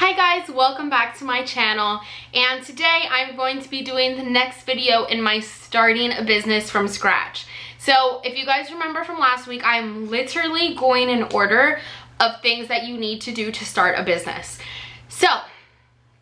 Hi guys, welcome back to my channel, and today I'm going to be doing the next video in my starting a business from scratch. So if you guys remember from last week, I'm literally going in order of things that you need to do to start a business. So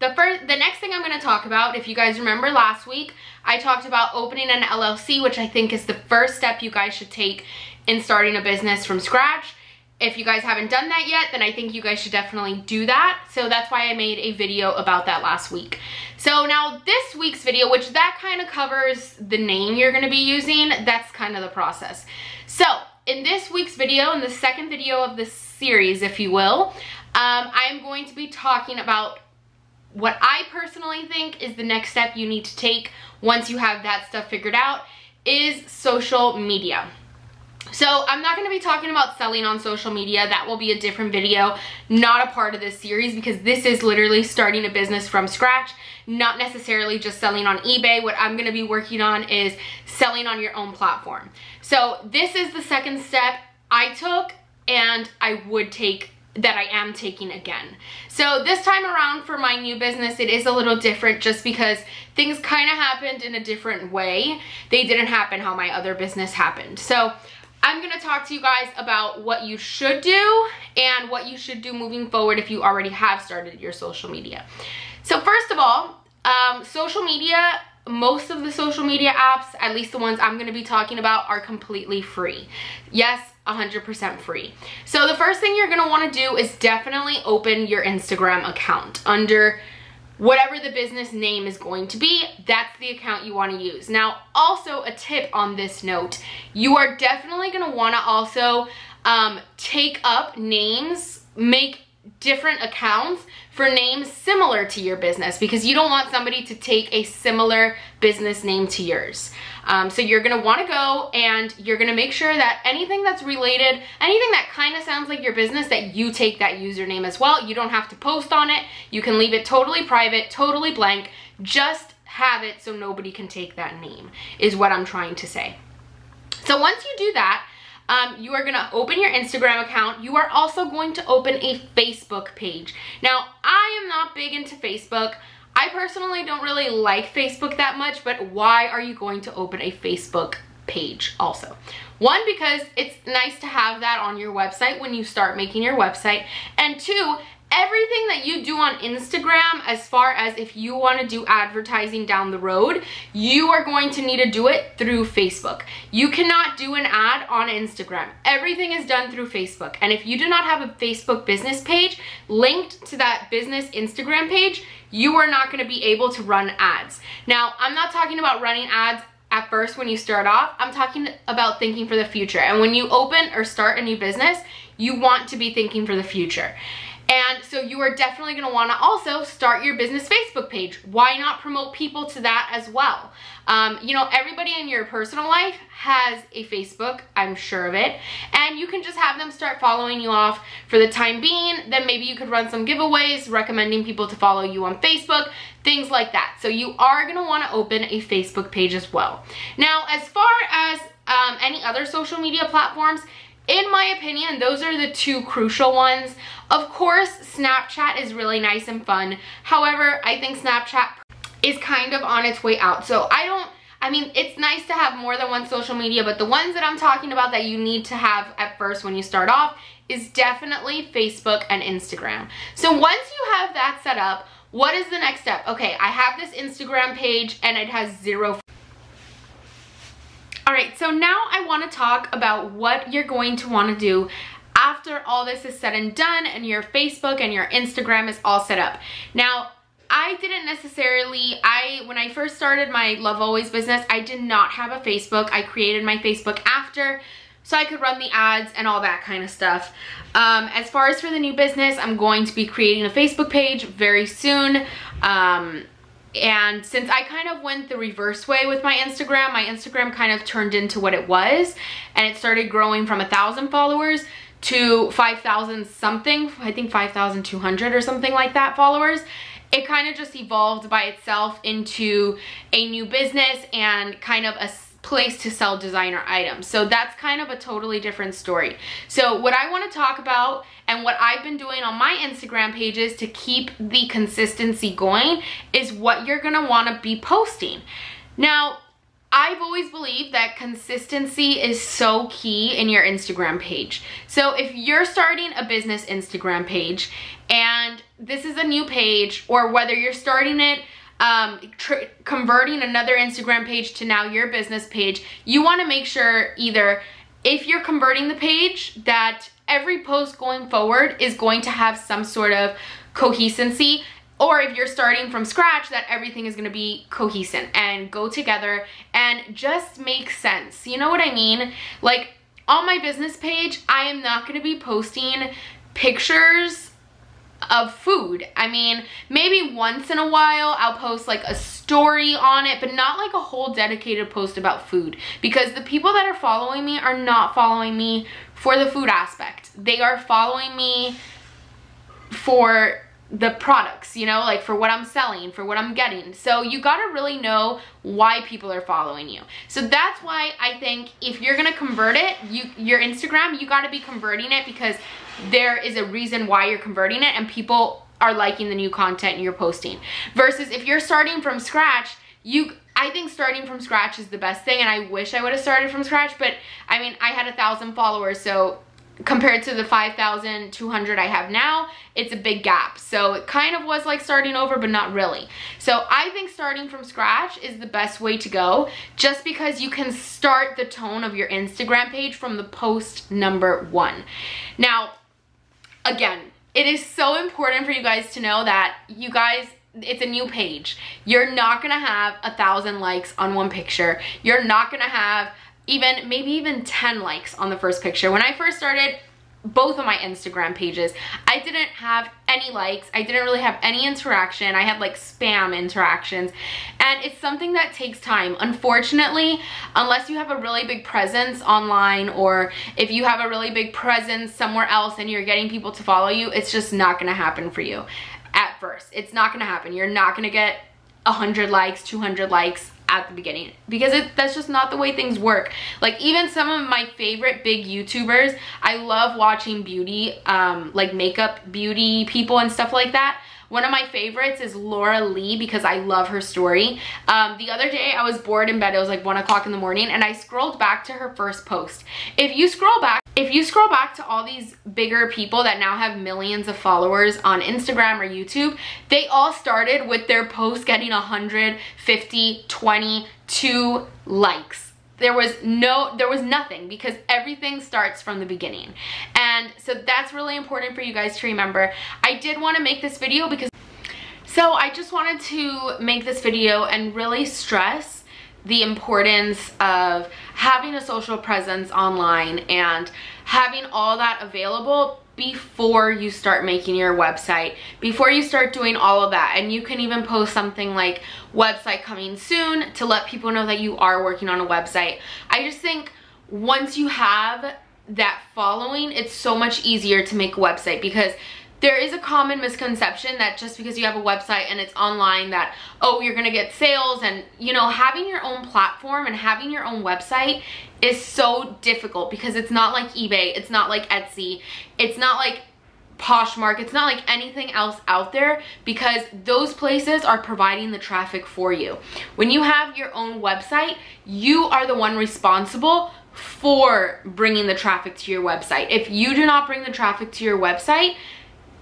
the next thing I'm going to talk about, if you guys remember last week, I talked about opening an LLC, which I think is the first step you guys should take in starting a business from scratch. If you guys haven't done that yet, then I think you guys should definitely do that. So that's why I made a video about that last week. So now this week's video, which that kind of covers the name you're going to be using, that's kind of the process. So in this week's video, in the second video of this series, if you will, I'm going to be talking about what I personally think is the next step you need to take once you have that stuff figured out, is social media. So I'm not going to be talking about selling on social media. That will be a different video, not a part of this series, because this is literally starting a business from scratch, not necessarily just selling on eBay. What I'm going to be working on is selling on your own platform. So this is the second step I took and I would take, that I am taking again. So this time around for my new business, it is a little different just because things kind of happened in a different way. They didn't happen how my other business happened. So I'm going to talk to you guys about what you should do and what you should do moving forward if you already have started your social media. So first of all, social media, most of the social media apps, at least the ones I'm going to be talking about, are completely free. Yes, 100% free. So the first thing you're going to want to do is definitely open your Instagram account under whatever the business name is going to be. That's the account you want to use. Now, also a tip on this note, you are definitely going to want to also take up names, make different accounts for names similar to your business, because you don't want somebody to take a similar business name to yours. So you're going to want to go and you're going to make sure that anything that's related, anything that kind of sounds like your business, that you take that username as well. You don't have to post on it. You can leave it totally private, totally blank. Just have it so nobody can take that name, is what I'm trying to say. So once you do that, you are going to open your Instagram account. You are also going to open a Facebook page. Now, I am not big into Facebook. I personally don't really like Facebook that much, but why are you going to open a Facebook page also? One, because it's nice to have that on your website when you start making your website. And two, everything that you do on Instagram, as far as if you want to do advertising down the road, you are going to need to do it through Facebook. You cannot do an ad on Instagram. Everything is done through Facebook. And if you do not have a Facebook business page linked to that business Instagram page, you are not going to be able to run ads. Now, I'm not talking about running ads at first when you start off. I'm talking about thinking for the future. And when you open or start a new business, you want to be thinking for the future. And so you are definitely going to want to also start your business Facebook page. Why not promote people to that as well? You know, everybody in your personal life has a Facebook, I'm sure of it, and you can just have them start following you off for the time being. Then maybe you could run some giveaways recommending people to follow you on Facebook, things like that. So you are going to want to open a Facebook page as well. Now, as far as any other social media platforms, in my opinion, those are the two crucial ones. Of course, Snapchat is really nice and fun. However, I think Snapchat is kind of on its way out. So I mean, it's nice to have more than one social media, but the ones that I'm talking about that you need to have at first when you start off is definitely Facebook and Instagram. So once you have that set up, what is the next step? Okay, I have this Instagram page and it has 0. All right, so now I want to talk about what you're going to want to do after all this is said and done and your Facebook and your Instagram is all set up. Now, I didn't necessarily, when I first started my Love Always business, I did not have a Facebook. I created my Facebook after, so I could run the ads and all that kind of stuff. As far as for the new business, I'm going to be creating a Facebook page very soon. And since I kind of went the reverse way with my Instagram kind of turned into what it was, and it started growing from 1,000 followers to 5,000 something, I think 5,200 or something like that followers. It kind of just evolved by itself into a new business and kind of place to sell designer items. So that's kind of a totally different story. So what I want to talk about and what I've been doing on my Instagram pages to keep the consistency going is what you're going to want to be posting. Now, I've always believed that consistency is so key in your Instagram page. So if you're starting a business Instagram page and this is a new page, or whether you're starting it, converting another Instagram page to now your business page, you want to make sure either if you're converting the page that every post going forward is going to have some sort of coherency, or if you're starting from scratch, that everything is gonna be cohesive and go together and just make sense. You know what I mean? Like on my business page, I am not gonna be posting pictures of food. I mean, maybe once in a while I'll post like a story on it, but not like a whole dedicated post about food, because the people that are following me are not following me for the food aspect. They are following me for the products, you know, like for what I'm selling, for what I'm getting. So you gotta really know why people are following you. So that's why I think if you're gonna convert it, your Instagram, you gotta be converting it because there is a reason why you're converting it and people are liking the new content you're posting. Versus if you're starting from scratch, I think starting from scratch is the best thing, and I wish I would have started from scratch, but I mean, I had 1,000 followers, so compared to the 5,200 I have now, it's a big gap. So it kind of was like starting over, but not really. So I think starting from scratch is the best way to go, just because you can start the tone of your Instagram page from the post number 1. Now, again, it is so important for you guys to know that you guys, it's a new page. You're not gonna have 1,000 likes on one picture. You're not gonna have maybe even 10 likes on the first picture. When I first started both of my Instagram pages, I didn't have any likes. I didn't really have any interaction. I had like spam interactions, and it's something that takes time. Unfortunately, unless you have a really big presence online, or if you have a really big presence somewhere else and you're getting people to follow you, it's just not gonna happen for you at first. It's not gonna happen. You're not gonna get 100 likes, 200 likes at the beginning, because that's just not the way things work. Like even some of my favorite big YouTubers, I love watching beauty, like makeup beauty people and stuff like that. One of my favorites is Laura Lee, because I love her story. The other day I was bored in bed, it was like 1 o'clock in the morning, and I scrolled back to her first post. If you scroll back to all these bigger people that now have millions of followers on Instagram or YouTube, they all started with their post getting 100, 50, 20, 2 likes. There was nothing, because everything starts from the beginning. And so that's really important for you guys to remember. I did want to make this video because, so I just wanted to make this video and really stress the importance of having a social presence online and having all that available before you start making your website, before you start doing all of that. And you can even post something like website coming soon to let people know that you are working on a website. I just think once you have that following, it's so much easier to make a website, because there is a common misconception that just because you have a website and it's online that, oh, you're gonna get sales. And you know, having your own platform and having your own website is so difficult, because it's not like eBay, it's not like Etsy, it's not like Poshmark, it's not like anything else out there, because those places are providing the traffic for you. When you have your own website, you are the one responsible for bringing the traffic to your website. If you do not bring the traffic to your website,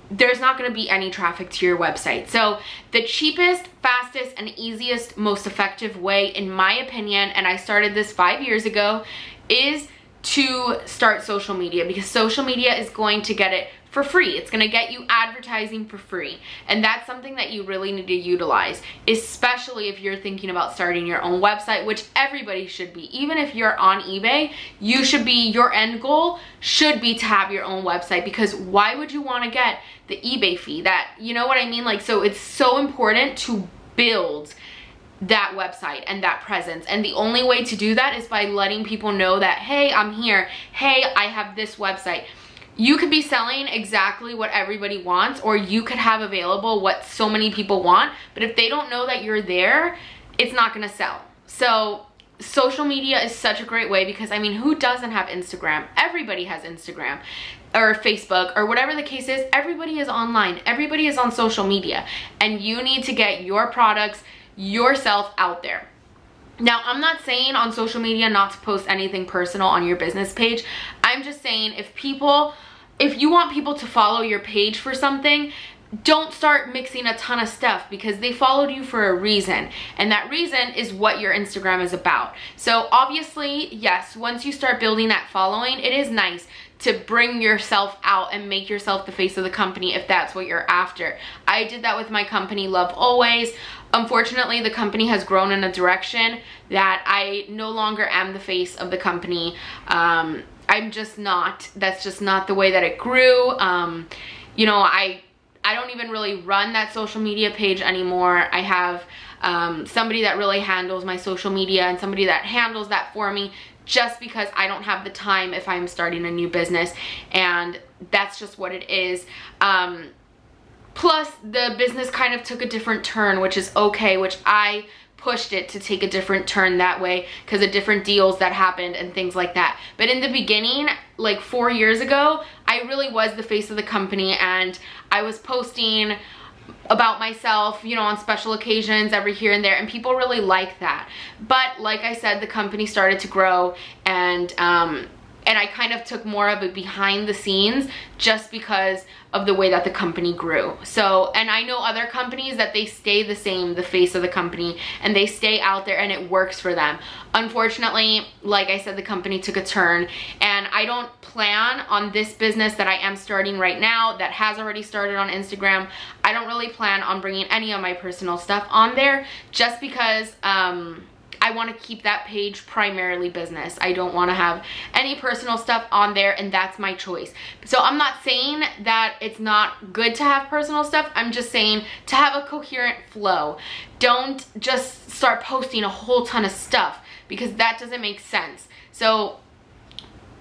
there's not going to be any traffic to your website. So the cheapest, fastest, and easiest, most effective way, in my opinion, and I started this 5 years ago, is to start social media, because social media is going to get it for free. It's going to get you advertising for free. And that's something that you really need to utilize, especially if you're thinking about starting your own website, which everybody should be. Even if you're on eBay, you should be, your end goal should be to have your own website, because why would you want to get the eBay fee? That, you know what I mean? Like, so it's so important to build that website and that presence, and the only way to do that is by letting people know that, hey, I'm here, hey, I have this website. You could be selling exactly what everybody wants, or you could have available what so many people want, but if they don't know that you're there, it's not gonna sell. So social media is such a great way because, I mean, who doesn't have Instagram? Everybody has Instagram or Facebook or whatever the case is. Everybody is online. Everybody is on social media, and you need to get your products, yourself out there. Now, I'm not saying on social media not to post anything personal on your business page. I'm just saying if you want people to follow your page for something, don't start mixing a ton of stuff, because they followed you for a reason, and that reason is what your Instagram is about. So obviously, yes, once you start building that following, it is nice to bring yourself out and make yourself the face of the company if that's what you're after. I did that with my company, Love Always. Unfortunately, the company has grown in a direction that I no longer am the face of the company. I'm just not. That's just not the way that it grew. You know, I don't even really run that social media page anymore. I have somebody that really handles my social media and somebody that handles that for me, just because I don't have the time if I'm starting a new business, and that's just what it is. Plus, the business kind of took a different turn, which is okay, which I pushed it to take a different turn that way because of different deals that happened and things like that. But in the beginning, like 4 years ago, I really was the face of the company, and I was posting about myself, you know, on special occasions every here and there, and people really like that. But like I said, the company started to grow, and I kind of took more of it behind the scenes just because of the way that the company grew. So, and I know other companies that they stay the same, the face of the company, and they stay out there and it works for them. Unfortunately, like I said, the company took a turn, and I don't plan on this business that I am starting right now that has already started on Instagram. I don't really plan on bringing any of my personal stuff on there, just because I want to keep that page primarily business. I don't want to have any personal stuff on there, and that's my choice. So I'm not saying that it's not good to have personal stuff. I'm just saying to have a coherent flow. Don't just start posting a whole ton of stuff, because that doesn't make sense. So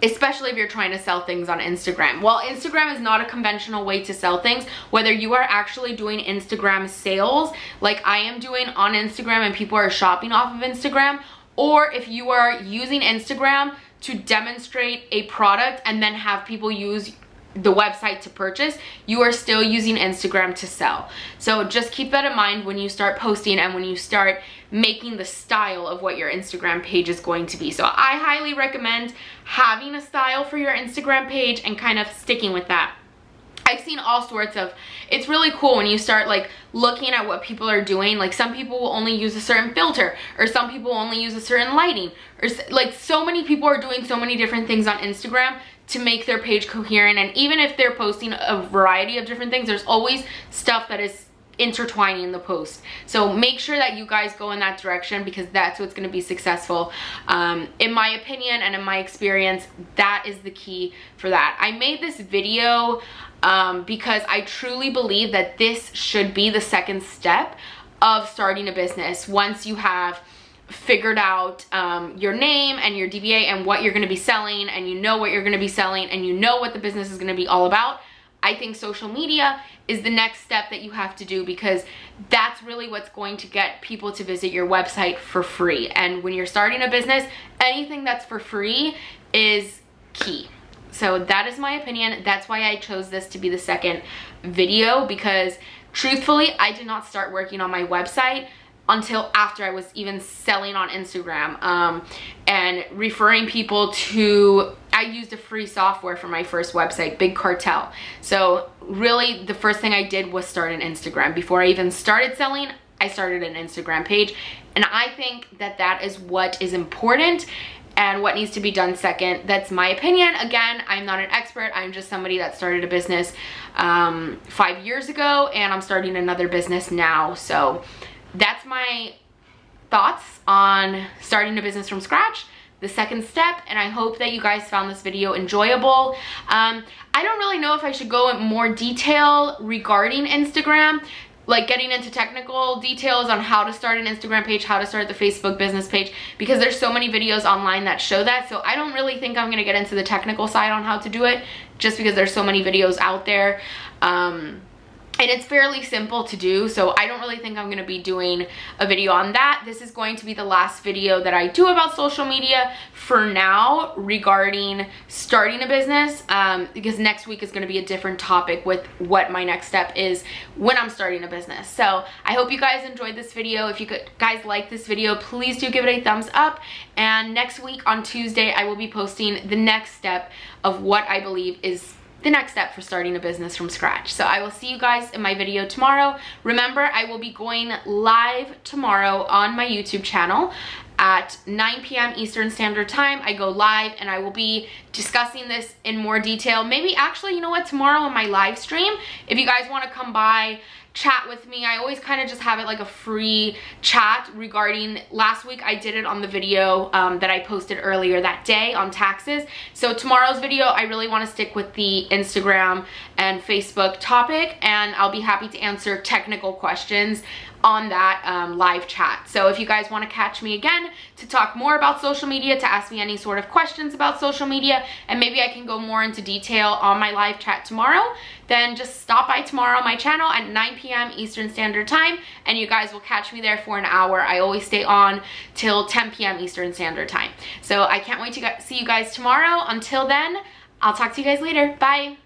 especially if you're trying to sell things on Instagram. While Instagram is not a conventional way to sell things, whether you are actually doing Instagram sales like I am doing on Instagram and people are shopping off of Instagram, or if you are using Instagram to demonstrate a product and then have people use the website to purchase, you are still using Instagram to sell. So just keep that in mind when you start posting and when you start making the style of what your Instagram page is going to be. So I highly recommend having a style for your Instagram page and kind of sticking with that. I've seen all sorts of, it's really cool when you start like looking at what people are doing. Like some people will only use a certain filter, or some people will only use a certain lighting, or like so many people are doing so many different things on Instagram to make their page coherent. And even if they're posting a variety of different things, there's always stuff that is intertwining the post. So make sure that you guys go in that direction, because that's what's going to be successful. In my opinion and in my experience, that is the key for that. I made this video because I truly believe that this should be the second step of starting a business. Once you have figured out your name and your DBA and what you're going to be selling, and you know what you're going to be selling, and you know what the business is going to be all about, I think social media is the next step that you have to do, because that's really what's going to get people to visit your website for free. And when you're starting a business, anything that's for free is key. So that is my opinion. That's why I chose this to be the second video, because truthfully, I did not start working on my website until after I was even selling on Instagram and referring people to, I used a free software for my first website, Big Cartel. So really the first thing I did was start an Instagram. Before I even started selling, I started an Instagram page. And I think that that is what is important and what needs to be done second. That's my opinion. Again, I'm not an expert. I'm just somebody that started a business 5 years ago, and I'm starting another business now. So that's my thoughts on starting a business from scratch, the second step, and I hope that you guys found this video enjoyable. I don't really know if I should go in more detail regarding Instagram, like getting into technical details on how to start an Instagram page, how to start the Facebook business page, because there's so many videos online that show that. So I don't really think I'm gonna get into the technical side on how to do it, just because there's so many videos out there. And it's fairly simple to do, so I don't really think I'm going to be doing a video on that. This is going to be the last video that I do about social media for now regarding starting a business, because next week is going to be a different topic with what my next step is when I'm starting a business. So I hope you guys enjoyed this video. If you guys like this video, please do give it a thumbs up. And next week on Tuesday, I will be posting the next step of what I believe is the next step for starting a business from scratch. So I will see you guys in my video tomorrow. Remember, I will be going live tomorrow on my YouTube channel at 9 p.m. Eastern Standard Time. I go live and I will be discussing this in more detail. Maybe actually, you know what, tomorrow on my live stream, if you guys want to come by, chat with me. I always kind of just have it like a free chat regarding, last week I did it on the video that I posted earlier that day on taxes. So tomorrow's video, I really want to stick with the Instagram and Facebook topic, and I'll be happy to answer technical questions on that live chat. So if you guys want to catch me again to talk more about social media, to ask me any sort of questions about social media, and maybe I can go more into detail on my live chat tomorrow, then just stop by tomorrow on my channel at 9 p.m. Eastern Standard Time, and you guys will catch me there for an hour. I always stay on till 10 p.m. Eastern Standard Time. So I can't wait to see you guys tomorrow. Until then, I'll talk to you guys later. Bye.